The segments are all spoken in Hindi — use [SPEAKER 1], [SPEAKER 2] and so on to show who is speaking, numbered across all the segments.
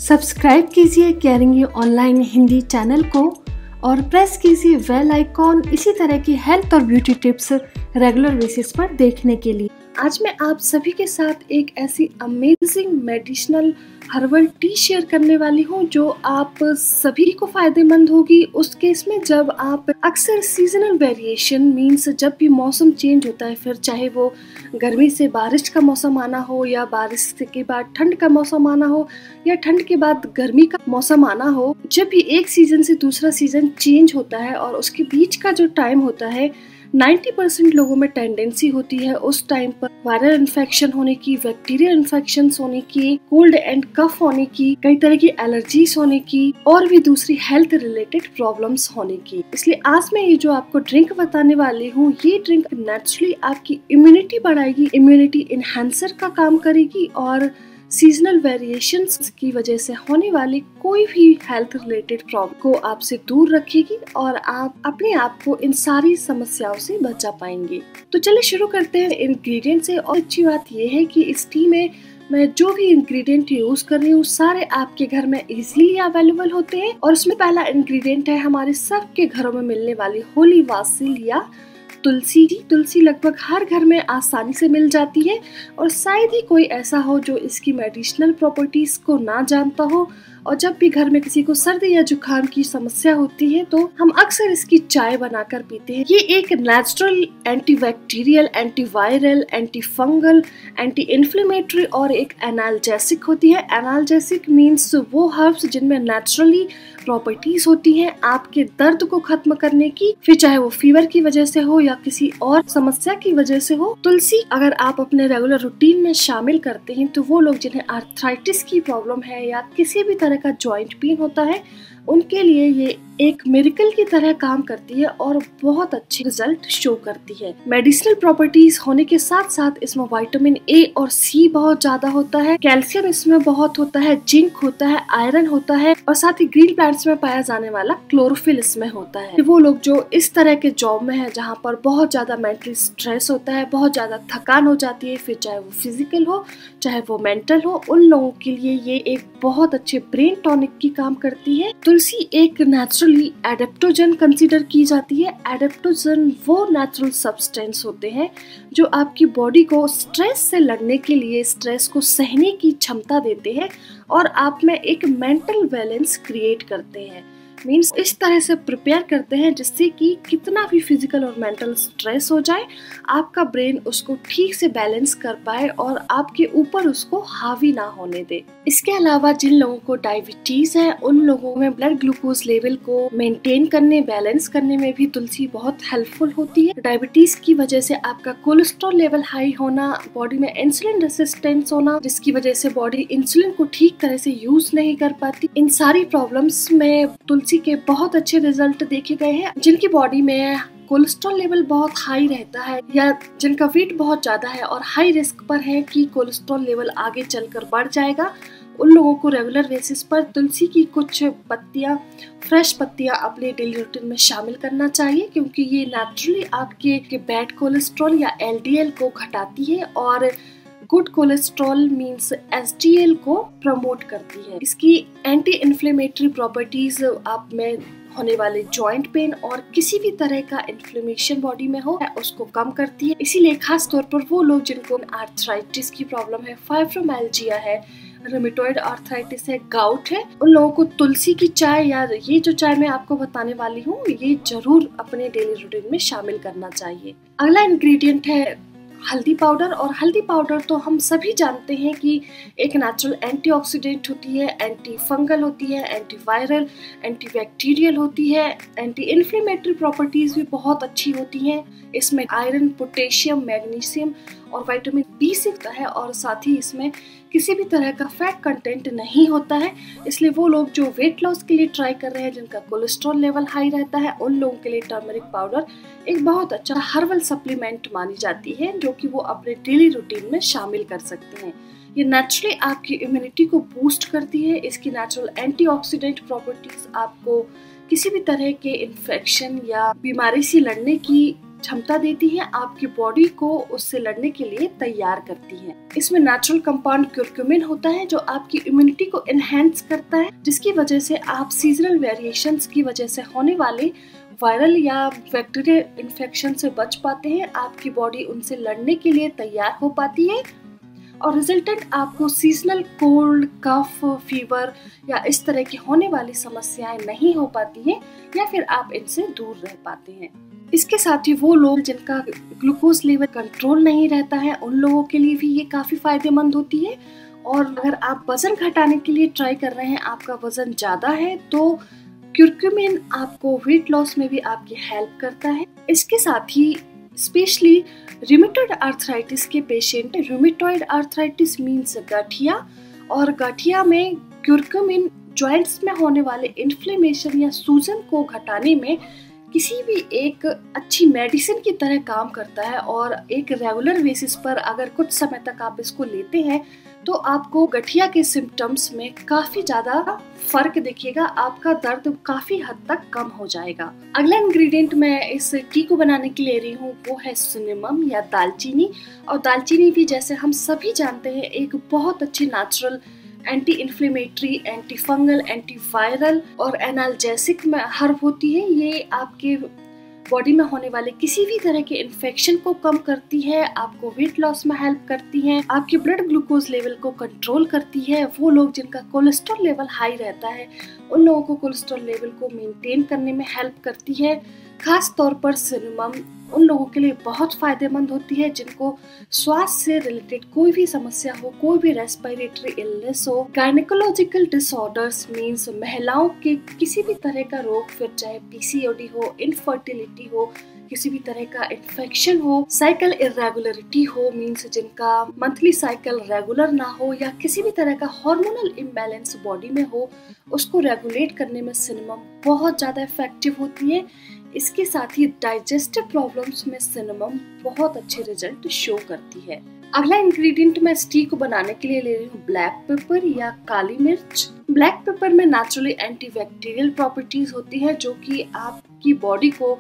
[SPEAKER 1] सब्सक्राइब कीजिए केयरिंग ऑनलाइन हिंदी चैनल को और प्रेस कीजिए बेल आइकॉन इसी तरह की हेल्थ और ब्यूटी टिप्स रेगुलर बेसिस पर देखने के लिए। आज मैं आप सभी के साथ एक ऐसी amazing medicinal herbal tea share करने वाली हूँ जो आप सभी को फायदेमंद होगी उस केस में जब आप अक्सर सीजनल वेरिएशन मीन्स जब भी मौसम चेंज होता है, फिर चाहे वो गर्मी से बारिश का मौसम आना हो या बारिश के बाद ठंड का मौसम आना हो या ठंड के बाद गर्मी का मौसम आना हो, जब भी एक सीजन से दूसरा सीजन चेंज होता है और उसके बीच का जो टाइम होता है 90% लोगों में टेंडेंसी होती है उस टाइम पर वायरल इन्फेक्शन होने की, बैक्टीरियल इन्फेक्शन होने की, कोल्ड एंड कफ होने की, कई तरह की एलर्जीज होने की और भी दूसरी हेल्थ रिलेटेड प्रॉब्लम्स होने की। इसलिए आज मैं ये जो आपको ड्रिंक बताने वाली हूँ, ये ड्रिंक नेचुरली आपकी इम्यूनिटी बढ़ाएगी, इम्यूनिटी इनहेंसर का काम करेगी और सीजनल वेरिएशंस की वजह से होने वाली कोई भी हेल्थ रिलेटेड प्रॉब्लम को आपसे दूर रखेगी और आप अपने आप को इन सारी समस्याओं से बचा पाएंगे। तो चलिए शुरू करते हैं इंग्रेडिएंट से। और अच्छी बात यह है कि इस टी में मैं जो भी इंग्रेडिएंट यूज कर रही हूँ सारे आपके घर में इजीली अवेलेबल होते हैं। और उसमें पहला इंग्रेडिएंट है हमारे सबके घरों में मिलने वाली होली बासिल या तुलसी। तुलसी लगभग हर घर में आसानी से मिल जाती है और शायद ही कोई ऐसा हो जो इसकी मेडिसिनल प्रॉपर्टीज को ना जानता हो। और जब भी घर में किसी को सर्दी या जुकाम की समस्या होती है तो हम अक्सर इसकी चाय बनाकर पीते हैं। ये एक natural antibacterial, antiviral, anti fungal, anti inflammatory और एक एनाल्जेसिक होती है। एनाल्जेसिक मीन्स वो हर्ब्स जिनमें नेचुरली प्रॉपर्टीज होती हैं आपके दर्द को खत्म करने की, फिर चाहे वो फीवर की वजह से हो या किसी और समस्या की वजह से हो। तुलसी अगर आप अपने रेगुलर रूटीन में शामिल करते हैं तो वो लोग जिन्हें आर्थराइटिस की प्रॉब्लम है या किसी भी तरह का जॉइंट पेन होता है उनके लिए ये एक मिरेकल की तरह काम करती है और बहुत अच्छे रिजल्ट शो करती है। मेडिसिनल प्रॉपर्टीज होने के साथ साथ इसमें विटामिन ए और सी बहुत ज्यादा होता है, कैल्शियम इसमें बहुत होता है, जिंक होता है, आयरन होता है और साथ ही ग्रीन प्लांट्स में पाया जाने वाला क्लोरोफिल इसमें होता है। वो लोग जो इस तरह के जॉब में है जहाँ पर बहुत ज्यादा मेंटल स्ट्रेस होता है, बहुत ज्यादा थकान हो जाती है, फिर चाहे वो फिजिकल हो चाहे वो मेंटल हो, उन लोगों के लिए ये एक बहुत अच्छे ब्रेन टॉनिक की काम करती है। तुलसी एक नेचुरली एडेप्टोजन कंसीडर की जाती है। एडेप्टोजन वो नेचुरल सब्सटेंस होते हैं जो आपकी बॉडी को स्ट्रेस से लड़ने के लिए, स्ट्रेस को सहने की क्षमता देते हैं और आप में एक मेंटल बैलेंस क्रिएट करते हैं। मीन्स इस तरह से प्रिपेयर करते हैं जिससे कि कितना भी फिजिकल और मेंटल स्ट्रेस हो जाए आपका ब्रेन उसको ठीक से बैलेंस कर पाए और आपके ऊपर उसको हावी ना होने दे। इसके अलावा जिन लोगों को डायबिटीज है उन लोगों में ब्लड ग्लूकोज लेवल को मेंटेन करने, बैलेंस करने में भी तुलसी बहुत हेल्पफुल होती है। डायबिटीज की वजह से आपका कोलेस्ट्रॉल लेवल हाई होना, बॉडी में इंसुलिन रेसिस्टेंस होना जिसकी वजह से बॉडी इंसुलिन को ठीक तरह से यूज नहीं कर पाती, इन सारी प्रॉब्लम्स में तुलसी के बहुत अच्छे रिजल्ट देखे गए हैं। जिनकी बॉडी में कोलेस्ट्रॉल लेवल बहुत हाई रहता है या जिनका वेट बहुत ज्यादा है और हाई रिस्क पर है कि कोलेस्ट्रॉल लेवल आगे चलकर बढ़ जाएगा, उन लोगों को रेगुलर बेसिस पर तुलसी की कुछ पत्तियां, फ्रेश पत्तियां अपने डेली रूटीन में शामिल करना चाहिए क्योंकि ये नेचुरली आपके बैड कोलेस्ट्रॉल या LDL को घटाती है और गुड कोलेस्ट्रॉल मीन्स HDL को प्रमोट करती है। इसकी एंटी इन्फ्लेमेटरी प्रॉपर्टीज आप में होने वाले जॉइंट पेन और किसी भी तरह का इन्फ्लेमेशन बॉडी में हो उसको कम करती है। इसीलिए खास तौर पर वो लोग जिनको आर्थराइटिस की प्रॉब्लम है, फाइब्रोमाइल्जिया है, रूमेटॉइड आर्थराइटिस है, गाउट है, उन लोगों को तुलसी की चाय या ये जो चाय मैं आपको बताने वाली हूँ ये जरूर अपने डेली रूटीन में शामिल करना चाहिए। अगला इंग्रेडिएंट है हल्दी पाउडर। और हल्दी पाउडर तो हम सभी जानते हैं कि एक नेचुरल एंटीऑक्सीडेंट होती है, एंटी फंगल होती है, एंटी वायरल, एंटी बैक्टीरियल होती है, एंटी इन्फ्लेमेटरी प्रॉपर्टीज भी बहुत अच्छी होती हैं। इसमें आयरन, पोटेशियम, मैग्नीशियम और विटामिन B6 होता है और साथ ही इसमें किसी भी तरह का फैट कंटेंट नहीं होता है। इसलिए वो लोग जो वेट लॉस के लिए ट्राई कर रहे हैं, जिनका कोलेस्ट्रॉल लेवल हाई रहता है, उन लोगों के लिए टर्मरिक पाउडर एक बहुत अच्छा हर्बल सप्लीमेंट मानी जाती है जो कि वो अपने डेली रूटीन में शामिल कर सकते हैं। ये नेचुरली आपकी इम्यूनिटी को बूस्ट करती है। इसकी नेचुरल एंटीऑक्सीडेंट प्रॉपर्टीज आपको किसी भी तरह के इन्फेक्शन या बीमारी से लड़ने की क्षमता देती हैं, आपकी बॉडी को उससे लड़ने के लिए तैयार करती है। इसमें नेचुरल कंपाउंड क्यूरक्यूमिन होता है जो आपकी इम्यूनिटी को एनहेंस करता है, जिसकी वजह से आप सीजनल वेरिएशंस की वजह से होने वाले वायरल या बैक्टीरियल इन्फेक्शन से बच पाते हैं। आपकी बॉडी उनसे लड़ने के लिए तैयार हो पाती है और रिजल्टेंट आपको सीजनल कोल्ड, कफ, फीवर या इस तरह की होने वाली समस्याएं नहीं हो पाती हैं या फिर आप इनसे दूर रह पाते हैं। इसके साथ ही वो लोग जिनका ग्लूकोज लेवल कंट्रोल नहीं रहता है, उन लोगों के लिए भी ये काफ़ी फायदेमंद होती है। और अगर आप वजन घटाने के लिए ट्राई कर रहे हैं, आपका वजन ज़्यादा है, तो क्यूरक्यूमिन आपको वेट लॉस में भी आपकी हेल्प करता है। इसके साथ ही स्पेशली रूमेटॉइड आर्थराइटिस के पेशेंट, रूमेटॉइड आर्थराइटिस मीन्स गठिया, और गठिया में क्यूरक्यूमिन जॉइंट्स में होने वाले इन्फ्लेमेशन या सूजन को घटाने में किसी भी एक अच्छी मेडिसिन की तरह काम करता है। और एक रेगुलर बेसिस पर अगर कुछ समय तक आप इसको लेते हैं तो आपको गठिया के सिम्टम्स में काफी ज्यादा फर्क दिखेगा, आपका दर्द काफी हद तक कम हो जाएगा। अगला इंग्रेडिएंट मैं इस टी को बनाने के लिए ले रही हूँ वो है सिनेमम या दालचीनी। और दालचीनी भी जैसे हम सभी जानते हैं एक बहुत अच्छी natural anti inflammatory, anti fungal, anti viral और एनाल्जेसिक में हर्ब होती है। ये आपके बॉडी में होने वाले किसी भी तरह के इन्फेक्शन को कम करती है, आपको वेट लॉस में हेल्प करती है, आपके ब्लड ग्लूकोज लेवल को कंट्रोल करती है। वो लोग जिनका कोलेस्ट्रॉल लेवल हाई रहता है, उन लोगों को कोलेस्ट्रॉल लेवल को मेंटेन करने में हेल्प करती है। खास तौर पर सिनेमम उन लोगों के लिए बहुत फायदेमंद होती है जिनको श्वास से रिलेटेड कोई भी समस्या हो, कोई भी रेस्पिरेटरी इलनेस हो, गायनेकोलॉजिकल डिसऑर्डर्स मींस महिलाओं के किसी भी तरह का रोग, फिर चाहे पीसीओडी हो, इनफर्टिलिटी हो, किसी भी तरह का इन्फेक्शन हो, साइकिल इरेगुलरिटी हो मींस जिनका मंथली साइकिल रेगुलर ना हो, या किसी भी तरह का हार्मोनल इम्बैलेंस बॉडी में हो, उसको रेगुलेट करने में सिनेमम बहुत ज़्यादा इफेक्टिव होती है। इसके साथ ही डाइजेस्टिव प्रॉब्लम्स में सिनेमम बहुत अच्छे रिजल्ट शो करती है। अगला इंग्रेडिएंट मैं इस टी को बनाने के लिए ले रही हूँ ब्लैक पेपर या काली मिर्च। ब्लैक पेपर में नेचुरली एंटीबैक्टीरियल प्रॉपर्टीज होती है जो कि आपकी बॉडी को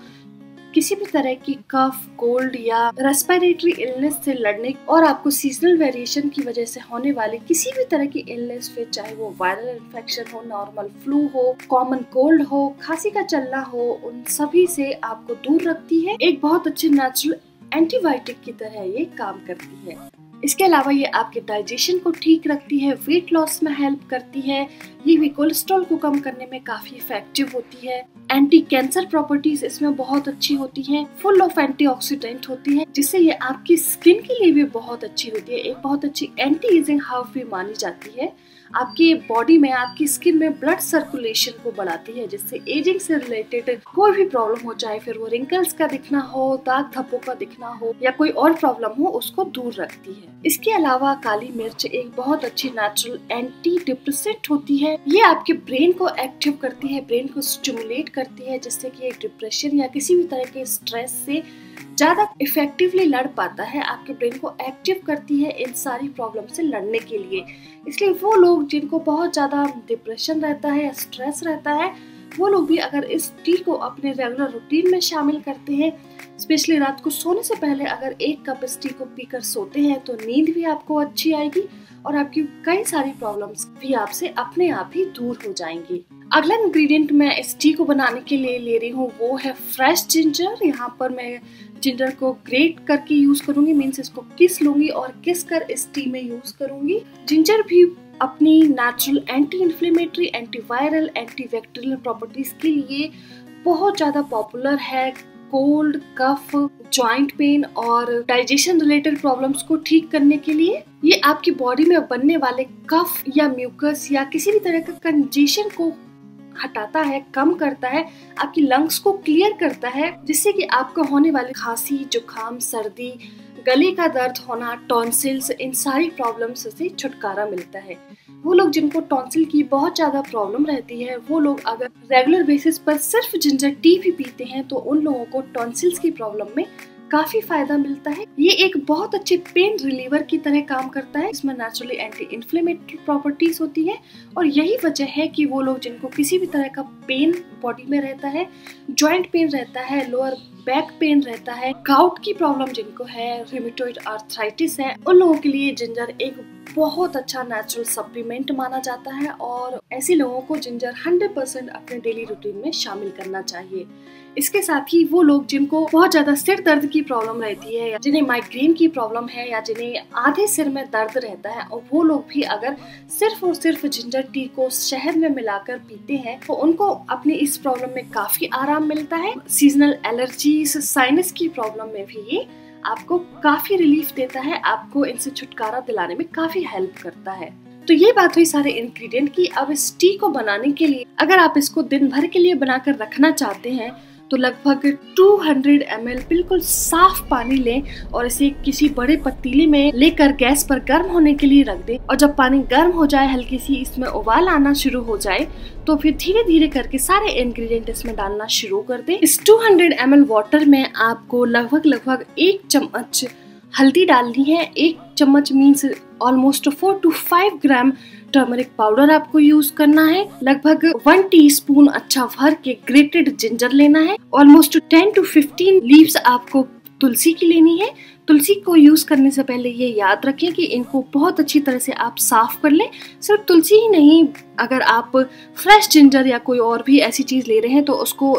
[SPEAKER 1] किसी भी तरह की कफ, कोल्ड या रेस्पिरेटरी इलनेस से लड़ने और आपको सीजनल वेरिएशन की वजह से होने वाले किसी भी तरह की इलनेस, फिर चाहे वो वायरल इन्फेक्शन हो, नॉर्मल फ्लू हो, कॉमन कोल्ड हो, खांसी का चलना हो, उन सभी से आपको दूर रखती है। एक बहुत अच्छे नेचुरल एंटीबायोटिक की तरह ये काम करती है। इसके अलावा ये आपके डाइजेशन को ठीक रखती है, वेट लॉस में हेल्प करती है, ये भी कोलेस्ट्रॉल को कम करने में काफी इफेक्टिव होती है। एंटी कैंसर प्रॉपर्टीज इसमें बहुत अच्छी होती हैं, फुल ऑफ एंटीऑक्सीडेंट होती है, जिससे ये आपकी स्किन के लिए भी बहुत अच्छी होती है। एक बहुत अच्छी एंटी एजिंग हर्ब भी मानी जाती है। आपकी बॉडी में, आपकी स्किन में ब्लड सर्कुलेशन को बढ़ाती है, जिससे एजिंग से रिलेटेड कोई भी प्रॉब्लम हो, चाहे फिर वो रिंकल्स का दिखना हो, दाग धब्बों का दिखना हो या कोई और प्रॉब्लम हो, उसको दूर रखती है। इसके अलावा काली मिर्च एक बहुत अच्छी नेचुरल एंटी डिप्रेसेंट होती है। ये आपके ब्रेन को एक्टिव करती है, ब्रेन को स्टिमुलेट करती है, जिससे कि डिप्रेशन या किसी भी तरह के स्ट्रेस से ज्यादा इफेक्टिवली लड़ पाता है। आपके ब्रेन को एक्टिव करती है इन सारी प्रॉब्लम से लड़ने के लिए। इसलिए वो लोग जिनको बहुत ज्यादा डिप्रेशन रहता है या स्ट्रेस रहता है, वो लोग भी अगर इस टी को अपने रेगुलर रूटीन में शामिल करते हैं, स्पेशली रात को सोने से पहले अगर 1 कप इस टी को पीकर सोते हैं, तो नींद भी आपको अच्छी आएगी और आपकी कई सारी प्रॉब्लम्स भी आपसे अपने आप ही दूर हो जाएंगी। अगला इंग्रेडिएंट मैं इस टी को बनाने के लिए ले रही हूँ वो है फ्रेश जिंजर। यहाँ पर मैं जिंजर को ग्रेट करके यूज करूंगी, मीन्स इसको किस लूंगी और किस कर इस टी में यूज करूंगी। जिंजर भी अपनी natural anti inflammatory, anti viral, anti bacterial properties के लिए बहुत ज्यादा पॉपुलर है। कोल्ड, कफ, जॉइंट पेन और डाइजेशन रिलेटेड प्रॉब्लम्स को ठीक करने के लिए ये आपकी बॉडी में बनने वाले कफ या म्यूकस या किसी भी तरह का कंजेशन को हटाता है, कम करता है, आपकी लंग्स को क्लियर करता है, जिससे कि आपको होने वाले खांसी, जुकाम, सर्दी, गले का दर्द होना, टॉन्सिल्स, इन सारी प्रॉब्लम्स से छुटकारा मिलता है। वो लोग जिनको टॉन्सिल की बहुत ज्यादा प्रॉब्लम रहती है, वो लोग अगर रेगुलर बेसिस पर सिर्फ जिंजर टी भी पीते हैं तो उन लोगों को टॉन्सिल्स की प्रॉब्लम में काफी फायदा मिलता है। ये एक बहुत अच्छे पेन रिलीवर की तरह काम करता है। इसमें नेचुरली एंटी इन्फ्लेमेटरी प्रॉपर्टीज होती है और यही वजह है कि वो लोग जिनको किसी भी तरह का पेन बॉडी में रहता है, जॉइंट पेन रहता है, लोअर बैक पेन रहता है, गाउट की प्रॉब्लम जिनको है, रूमेटॉइड आर्थराइटिस है, उन लोगों के लिए जिंजर एक बहुत अच्छा नेचुरल सप्लीमेंट माना जाता है और ऐसे लोगों को जिंजर 100% अपने डेली रूटीन में शामिल करना चाहिए। इसके साथ ही वो लोग जिनको बहुत ज्यादा सिर दर्द की प्रॉब्लम रहती है, या जिन्हें माइग्रेन की प्रॉब्लम है, या जिन्हें आधे सिर में दर्द रहता है, और वो लोग भी अगर सिर्फ और सिर्फ जिंजर टी को शहद में मिलाकर पीते हैं तो उनको अपनी इस प्रॉब्लम में काफी आराम मिलता है। सीजनल एलर्जीज, साइनस की प्रॉब्लम में भी ये आपको काफी रिलीफ देता है, आपको इनसे छुटकारा दिलाने में काफी हेल्प करता है। तो ये बात हुई सारे इंग्रेडिएंट की। अब इस टी को बनाने के लिए अगर आप इसको दिन भर के लिए बनाकर रखना चाहते हैं तो लगभग 200 ml बिल्कुल साफ पानी लें और इसे किसी बड़े पतीले में लेकर गैस पर गर्म होने के लिए रख दें। और जब पानी गर्म हो जाए, हल्की सी इसमें उबाल आना शुरू हो जाए, तो फिर धीरे धीरे करके सारे इंग्रेडिएंट इसमें डालना शुरू कर दें। इस 200 ml वाटर में आपको लगभग 1 चम्मच हल्दी डालनी है। 1 चम्मच means almost 4 to 5 gram turmeric powder आपको यूज करना है। लगभग 1 टीस्पून अच्छा भर के ग्रेटेड जिंजर लेना है। ऑलमोस्ट 10 to 15 लीव्स आपको तुलसी की लेनी है। तुलसी को यूज करने से पहले ये याद रखें कि इनको बहुत अच्छी तरह से आप साफ कर लें। सिर्फ तुलसी ही नहीं, अगर आप फ्रेश जिंजर या कोई और भी ऐसी चीज ले रहे हैं तो उसको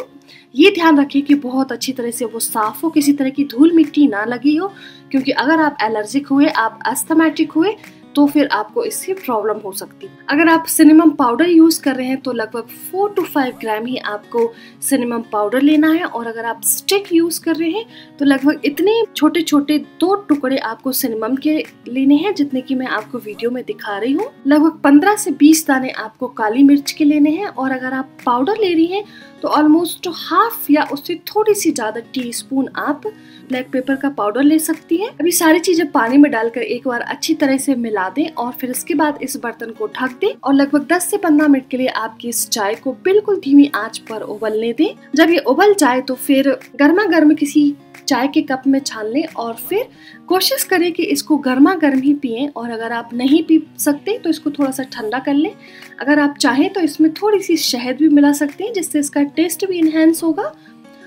[SPEAKER 1] ये ध्यान रखें कि बहुत अच्छी तरह से वो साफ हो, किसी तरह की धूल मिट्टी ना लगी हो, क्योंकि अगर आप एलर्जिक हुए, आप अस्थमैटिक हुए तो फिर आपको इससे प्रॉब्लम हो सकती है। अगर आप सिनेमम पाउडर यूज कर रहे हैं तो लगभग 4 to 5 ग्राम ही आपको सिनेमम पाउडर लेना है। और अगर आप स्टिक यूज कर रहे हैं तो लगभग इतने छोटे छोटे 2 टुकड़े आपको सिनेमम के लेने हैं जितने की मैं आपको वीडियो में दिखा रही हूँ। लगभग 15 से 20 दाने आपको काली मिर्च के लेने हैं। और अगर आप पाउडर ले रही हैं तो ऑलमोस्ट हाफ या उससे थोड़ी सी ज्यादा टीस्पून आप ब्लैक पेपर का पाउडर ले सकती हैं। अभी सारी चीजें पानी में डालकर एक बार अच्छी तरह से मिला दें और फिर इसके बाद इस बर्तन को ढक दें और लगभग 10 से 15 मिनट के लिए आपकी इस चाय को बिल्कुल धीमी आंच पर उबलने दें। जब ये उबल जाए तो फिर गर्मा गर्म किसी चाय के कप में छान लें और फिर कोशिश करें कि इसको गर्मा गर्म ही पिएं। और अगर आप नहीं पी सकते तो इसको थोड़ा सा ठंडा कर लें। अगर आप चाहें तो इसमें थोड़ी सी शहद भी मिला सकते हैं, जिससे इसका टेस्ट भी इनहेंस होगा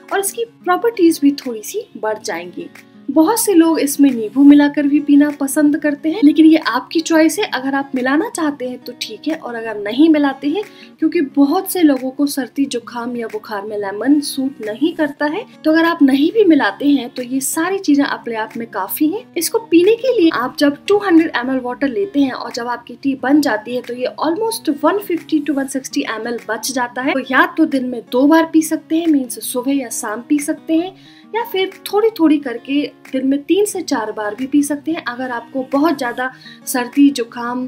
[SPEAKER 1] और इसकी प्रॉपर्टीज भी थोड़ी सी बढ़ जाएंगी। बहुत से लोग इसमें नींबू मिलाकर भी पीना पसंद करते हैं, लेकिन ये आपकी चॉइस है। अगर आप मिलाना चाहते हैं तो ठीक है, और अगर नहीं मिलाते हैं, क्योंकि बहुत से लोगों को सर्दी जुकाम या बुखार में लेमन सूट नहीं करता है, तो अगर आप नहीं भी मिलाते हैं तो ये सारी चीजें अपने आप में काफी हैं। इसको पीने के लिए आप जब 200 ml वाटर लेते हैं और जब आपकी टी बन जाती है तो ये ऑलमोस्ट 150 to 160 ml बच जाता है। तो या तो दिन में 2 बार पी सकते हैं, मीन्स सुबह या शाम पी सकते हैं, या फिर थोड़ी थोड़ी करके दिन में 3 से 4 बार भी पी सकते हैं। अगर आपको बहुत ज्यादा सर्दी जुकाम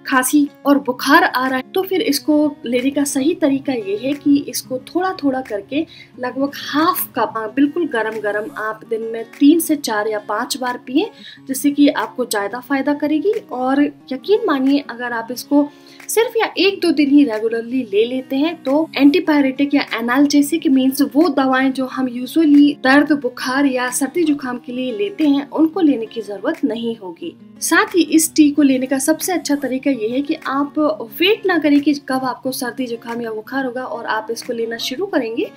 [SPEAKER 1] खांसी और बुखार आ रहा है तो फिर इसको लेने का सही तरीका ये है कि इसको थोड़ा थोड़ा करके लगभग हाफ कप बिल्कुल गरम गरम आप दिन में 3 से 4 या 5 बार पिए, जिससे कि आपको ज्यादा फायदा करेगी। और यकीन मानिए अगर आप इसको सिर्फ या 1-2 दिन ही रेगुलरली ले लेते हैं तो एंटीपायरेटिक या एनाल्जेसिक मीन्स वो दवाएं जो हम यूजुअली दर्द बुखार या सर्दी जुकाम के लिए लेते हैं उनको लेने की जरूरत नहीं होगी। साथ ही इस टी को लेने का सबसे अच्छा तरीका ये है कि आप वेट ना करें कि कब आपको सर्दी जुकाम या बुखार होगा और आप इसको लेना शुरू करेंगे।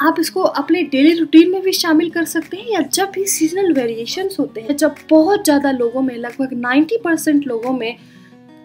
[SPEAKER 1] आप इसको अपने डेली रूटीन में भी शामिल कर सकते हैं, या जब भी सीजनल वेरिएशंस होते हैं, जब बहुत ज्यादा लोगों में लगभग 90% लोगों में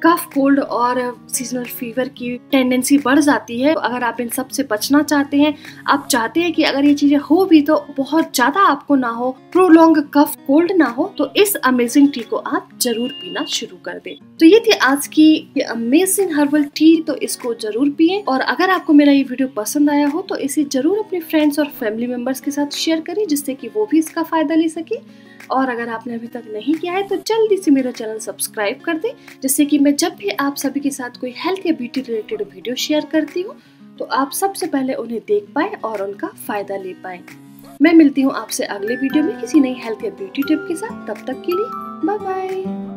[SPEAKER 1] कफ कोल्ड और सीजनल फीवर की टेंडेंसी बढ़ जाती है। तो अगर आप इन सब से बचना चाहते हैं, आप चाहते हैं कि अगर ये चीजें हो भी तो बहुत ज्यादा आपको ना हो, प्रोलॉन्ग कफ कोल्ड ना हो, तो इस अमेजिंग टी को आप जरूर पीना शुरू कर दें। तो ये थी आज की ये अमेजिंग हर्बल टी, तो इसको जरूर पिए। और अगर आपको मेरा ये वीडियो पसंद आया हो तो इसे जरूर अपने फ्रेंड्स और फैमिली मेंबर्स के साथ शेयर करें, जिससे कि वो भी इसका फायदा ले सके। और अगर आपने अभी तक नहीं किया है तो जल्दी से मेरा चैनल सब्सक्राइब कर दें, जिससे कि मैं जब भी आप सभी के साथ कोई हेल्थ या ब्यूटी रिलेटेड वीडियो शेयर करती हूँ तो आप सबसे पहले उन्हें देख पाए और उनका फायदा ले पाए। मैं मिलती हूँ आपसे अगले वीडियो में किसी नई हेल्थ या ब्यूटी टिप के साथ। तब तक के लिए बाय बाय।